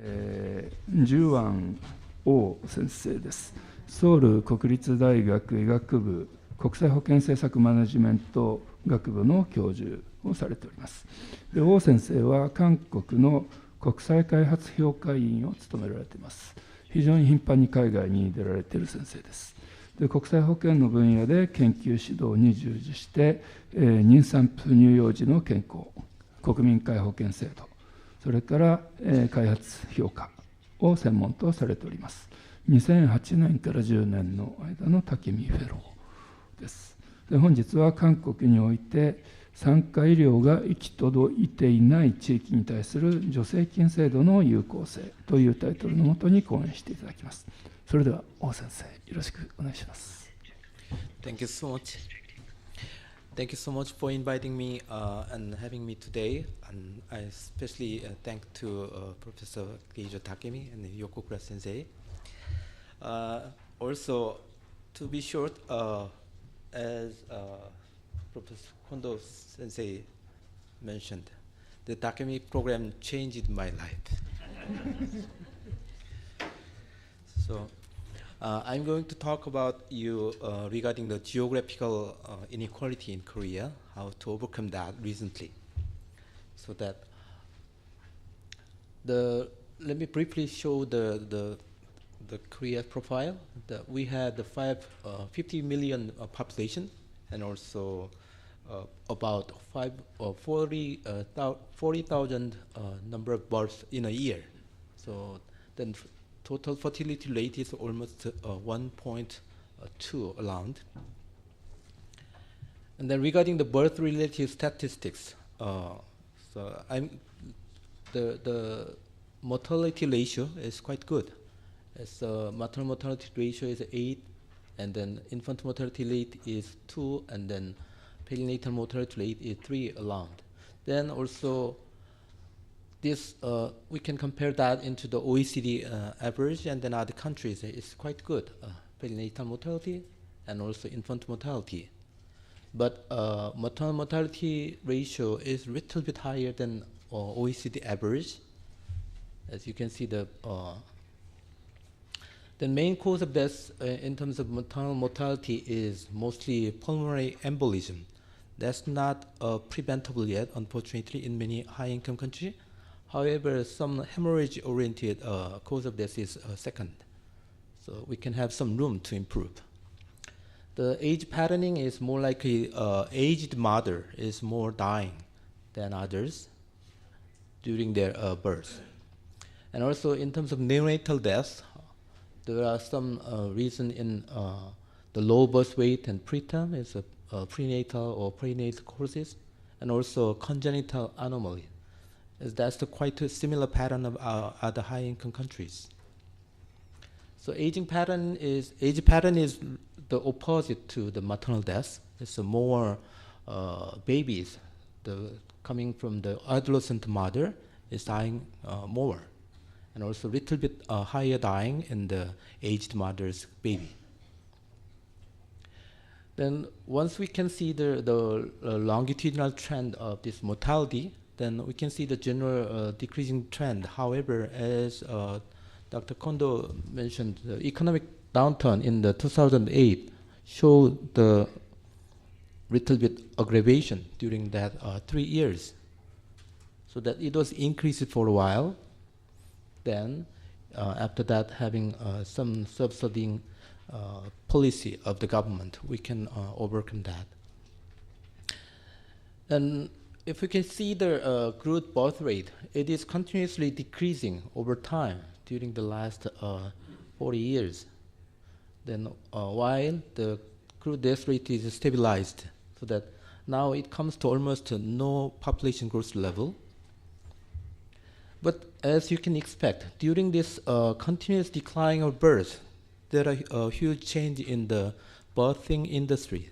ジューワン王先生です。ソウル国立大学医学部国際保健政策マネジメント学部の教授をされております。で、王先生は韓国の国際開発評価委員を務められています。非常に頻繁に海外に出られている先生です。で、国際保健の分野で研究指導に従事して、妊産婦乳幼児の健康、国民皆保険制度、それから、開発評価を専門とされております。2008年から10年の間の武見フェローです。で、本日は韓国において産科医療が行き届いていない地域に対する助成金制度の有効性というタイトルのもとに講演していただきます。それでは王先生、よろしくお願いします。Thank you so much. Thank you so much for inviting me and having me today. And I especially thank to Professor Keijo Takemi and Yokokura Sensei. Also, to be short, as Professor Kondo Sensei mentioned, the Takemi program changed my life. So, I'm going to talk about you regarding the geographical inequality in Korea, how to overcome that recently. So that let me briefly show the Korea profile. We had the 50 million population, and also about 40,000 number of births in a year. So then total fertility rate is almost 1.2 around. And then regarding the birth-related statistics, the mortality ratio is quite good. As maternal mortality ratio is 8, and then infant mortality rate is 2, and then perinatal mortality rate is 3 around. Then also this, we can compare that into the OECD average, and then other countries, it's quite good, perinatal mortality and also infant mortality. But maternal mortality ratio is a little bit higher than OECD average. As you can see, the main cause of death in terms of maternal mortality is mostly pulmonary embolism. That's not preventable yet, unfortunately, in many high-income countries. However, some hemorrhage-oriented cause of death is second. So we can have some room to improve. The age patterning is more likely aged mother is more dying than others during their birth. And also in terms of neonatal death, there are some reason in the low birth weight and preterm is a prenatal or perinatal causes, and also congenital anomaly. That's quite a similar pattern of other high-income countries. So age pattern is the opposite to the maternal death. It's more babies coming from the adolescent mother is dying more, and also a little bit higher dying in the aged mother's baby. Then once we can see the longitudinal trend of this mortality, then we can see the general decreasing trend. However, as Dr. Kondo mentioned, the economic downturn in the 2008 showed the little bit aggravation during that 3 years. So that it was increased for a while. Then after that, having some subsidizing policy of the government, we can overcome that. And if we can see the crude birth rate, it is continuously decreasing over time during the last 40 years. Then while the crude death rate is stabilized, so that now it comes to almost no population growth level. But as you can expect, during this continuous decline of birth, there are a huge change in the birthing industry.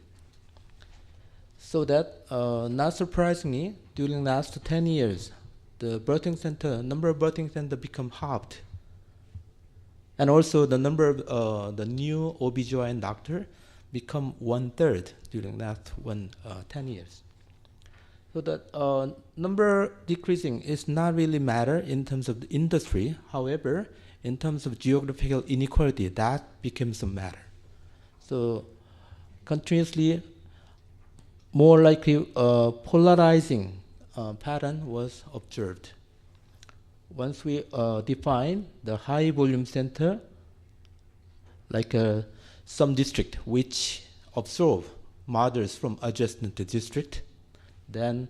So that, not surprisingly, during the last 10 years, the number of birthing centers become halved. And also the number of the new OBGYN doctor become 1/3 during that 10 years. So that number decreasing is not really matter in terms of the industry. However, in terms of geographical inequality, that becomes a matter. So continuously, more likely polarizing pattern was observed. Once we define the high volume center, like some district which absorb mothers from adjacent district, then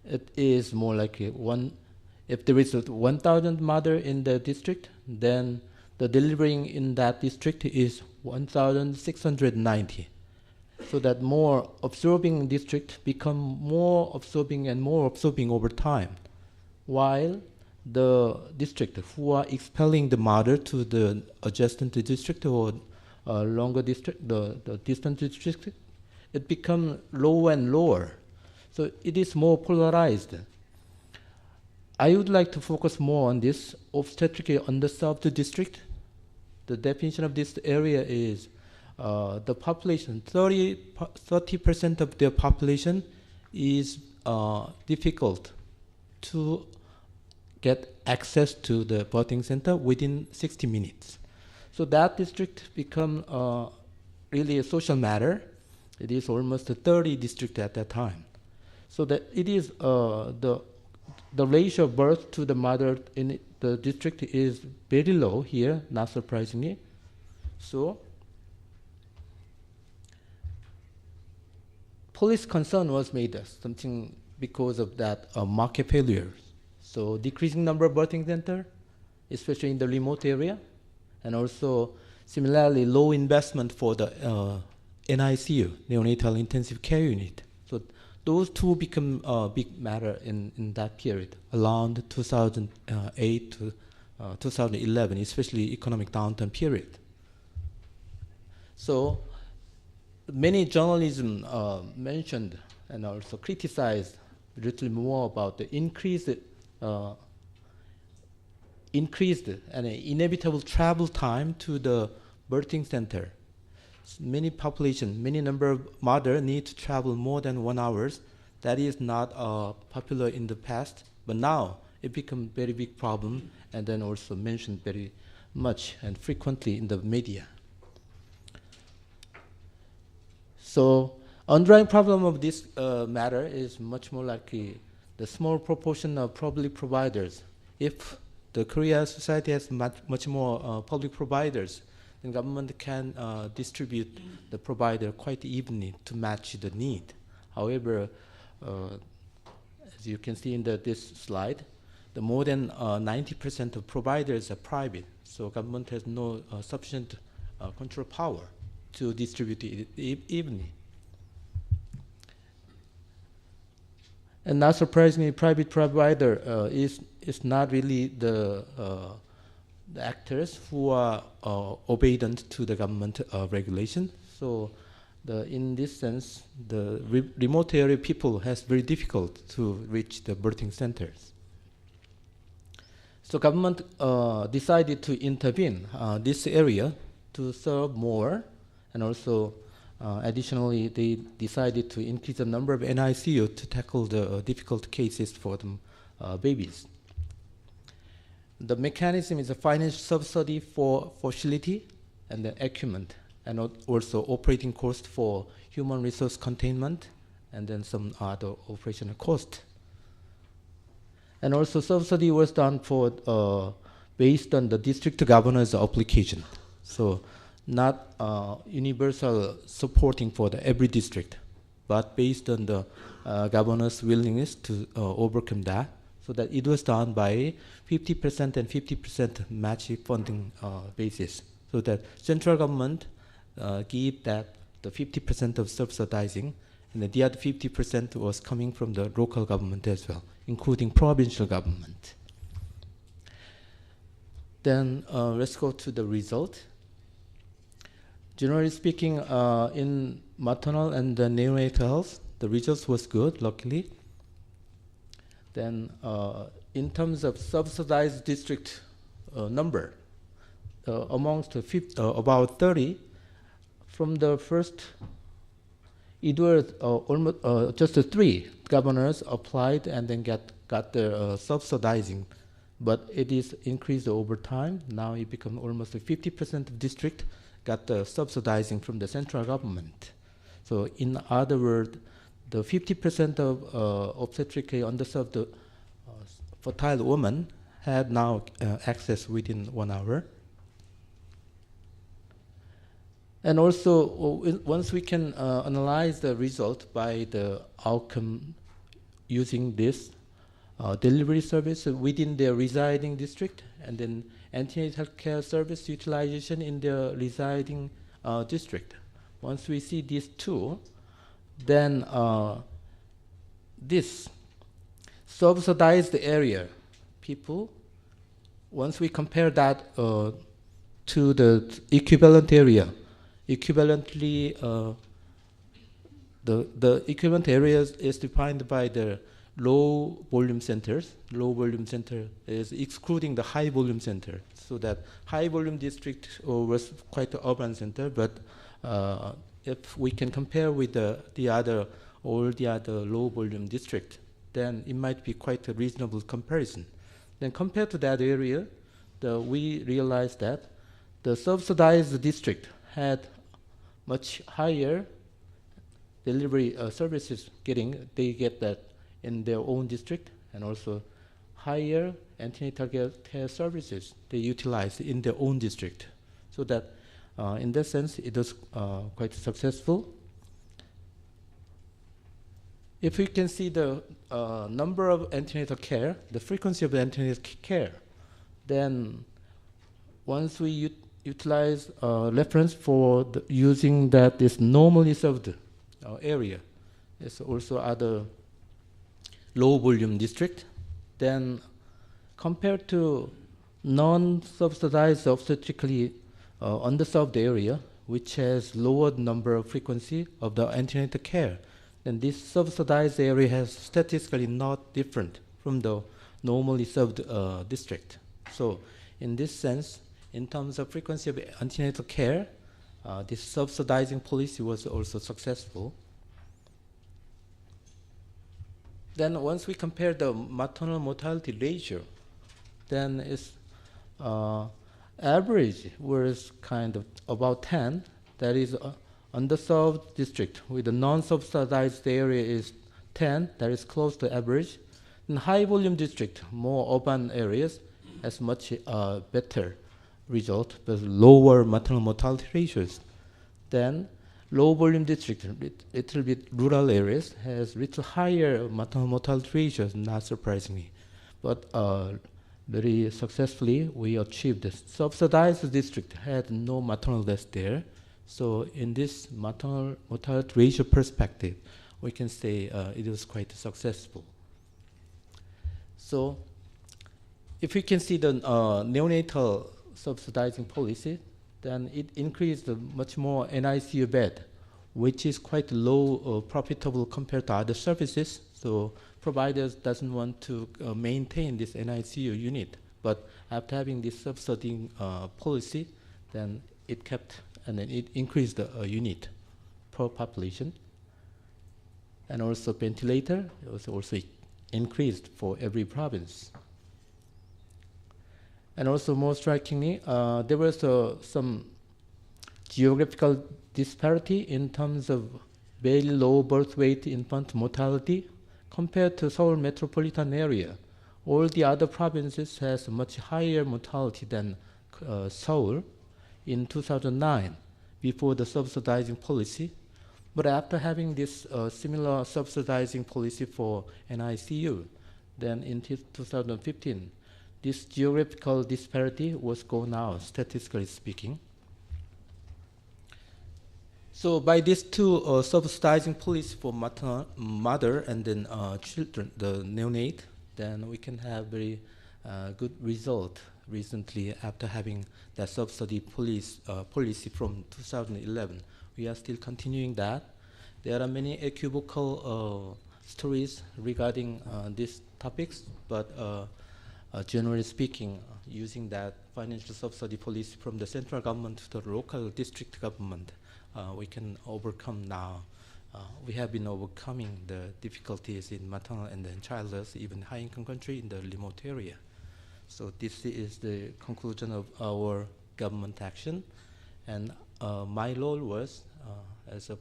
it is more like if there is 1,000 mother in the district, then the delivering in that district is 1,690. So that more absorbing district become more absorbing and more absorbing over time, while the district who are expelling the mother to the adjacent district or longer district, the distant district, it becomes lower and lower. So it is more polarized. I would like to focus more on this obstetrically underserved district. The definition of this area is the population, 30% of their population is difficult to get access to the birthing center within 60 minutes. So that district become really a social matter. It is almost a 30 district at that time. So that it is the ratio of birth to the mother in the district is very low here, not surprisingly. So police concern was made something because of that market failure. So decreasing number of birthing center, especially in the remote area, and also similarly low investment for the NICU, neonatal intensive care unit. So those two become a big matter in that period, around 2008 to 2011, especially economic downturn period. So many journalism mentioned and also criticized a little more about the increased and inevitable travel time to the birthing center. Many population, many number of mothers need to travel more than 1 hour. That is not popular in the past, but now it becomes a very big problem and then also mentioned very much and frequently in the media. So underlying problem of this matter is much more likely the small proportion of public providers. If the Korea society has much more public providers, then government can distribute the provider quite evenly to match the need. However, as you can see in this slide, the more than 90% of providers are private, so government has no sufficient control power to distribute it evenly. And not surprisingly, private provider is not really the actors who are obedient to the government regulation. So in this sense, the remote area people has very difficult to reach the birthing centers. So government decided to intervene this area to serve more, and also additionally, they decided to increase the number of NICU to tackle the difficult cases for the babies. The mechanism is a financial subsidy for facility and the equipment, and also operating cost for human resource containment, and then some other operational cost. And also subsidy was done for based on the district governor's application. So not universal supporting for every district, but based on the governor's willingness to overcome that, so that it was done by 50% and 50% match funding basis, so that central government give that the 50% of subsidizing, and the other 50% was coming from the local government as well, including provincial government. Then let's go to the result. Generally speaking, in maternal and the neonatal health, the results was good, luckily. Then in terms of subsidized district number, amongst about 30, from the first it was almost just 3 governors applied and then got the subsidizing, but it is increased over time. Now it becomes almost 50% of district got the subsidizing from the central government. So in other words, the 50% of obstetrically underserved fertile women had now access within 1 hour. And also, once we can analyze the result by the outcome using this delivery service within their residing district, and then antenatal care service utilization in their residing district. Once we see these two, then this subsidized area people, once we compare that to the equivalent area, equivalently, the equivalent areas is defined by the low volume centers. Low volume center is excluding the high volume center, so that high volume district was quite an urban center, but if we can compare with all the other low volume district, then it might be quite a reasonable comparison. Then compared to that area, we realized that the subsidized district had much higher delivery services they get that in their own district, and also higher antenatal care services they utilize in their own district. So that in that sense, it was quite successful. If we can see the number of antenatal care, the frequency of antenatal care, then once we utilize reference for using that is normally served area, there's also other low volume district, then compared to non-subsidized obstetrically underserved area, which has lower number of frequency of the antenatal care, then this subsidized area has statistically not different from the normally served district. So in this sense, in terms of frequency of antenatal care, this subsidizing policy was also successful. Then once we compare the maternal mortality ratio, then its average was kind of about 10. That is underserved district with the non-subsidized area is 10. That is close to average. In high volume district, more urban areas, has much better result, but lower maternal mortality ratios. Then low volume district, little bit rural areas, has little higher maternal mortality ratios, not surprisingly. But very successfully, we achieved this. Subsidized district had no maternal deaths there. So in this maternal mortality ratio perspective, we can say it was quite successful. So if we can see the neonatal subsidizing policy, then it increased much more NICU bed, which is quite low profitable compared to other services. So providers doesn't want to maintain this NICU unit. But after having this subsidizing policy, then it kept and then it increased the unit per population. And also ventilator was also increased for every province. And also more strikingly, there was some geographical disparity in terms of very low birth weight infant mortality compared to Seoul metropolitan area. All the other provinces has much higher mortality than Seoul in 2009 before the subsidizing policy. But after having this similar subsidizing policy for NICU, then in 2015, this geographical disparity was gone out, statistically speaking. So by these two subsidizing policy for mother and then children, the neonate, then we can have very good result recently after having that subsidy policy from 2011. We are still continuing that. There are many equivocal stories regarding these topics, but generally speaking, using that financial subsidy policy from the central government to the local district government, we can overcome now we have been overcoming the difficulties in maternal and then childless, even high-income country in the remote area. So this is the conclusion of our government action. And my role was, as a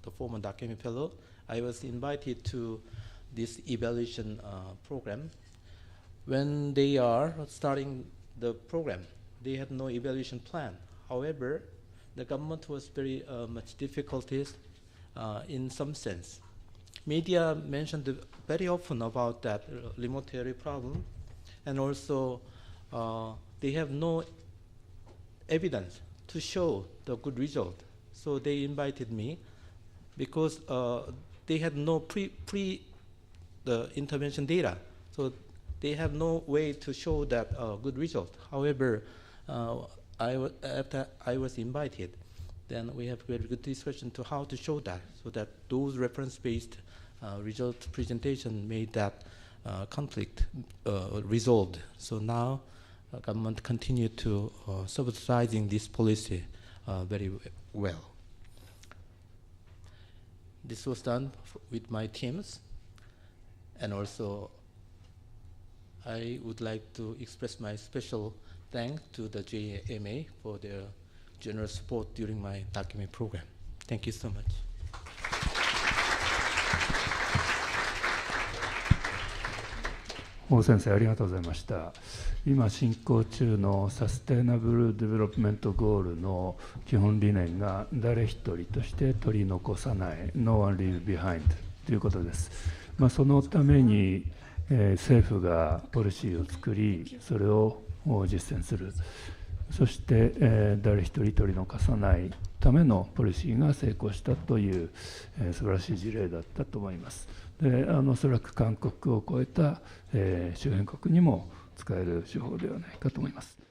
the former武見Fellow, I was invited to this evaluation program. When they are starting the program, they had no evaluation plan. However, the government was very much difficulties in some sense. Media mentioned very often about that remote area problem, and also they have no evidence to show the good result. So they invited me because they had no the intervention data. So they have no way to show that good result. However, after I was invited, then we have very good discussion to how to show that, so that those reference-based result presentation made that conflict resolved. So now government continue to subsidizing this policy very well. This was done with my teams, and also I would like to express my special thanks to the JMA for their generous support during my document program. Thank you so much. 王先生ありがとうございました。今進行中のサステイナブル・デベロップメント・ゴールの基本理念が誰一人として取り残さない No one leave behind ということです。そのために、政府がポリシーを作りそれを実践する、そして、誰一人取り残さないためのポリシーが成功したという、素晴らしい事例だったと思います。でおそらく韓国を超えた、周辺国にも使える手法ではないかと思います。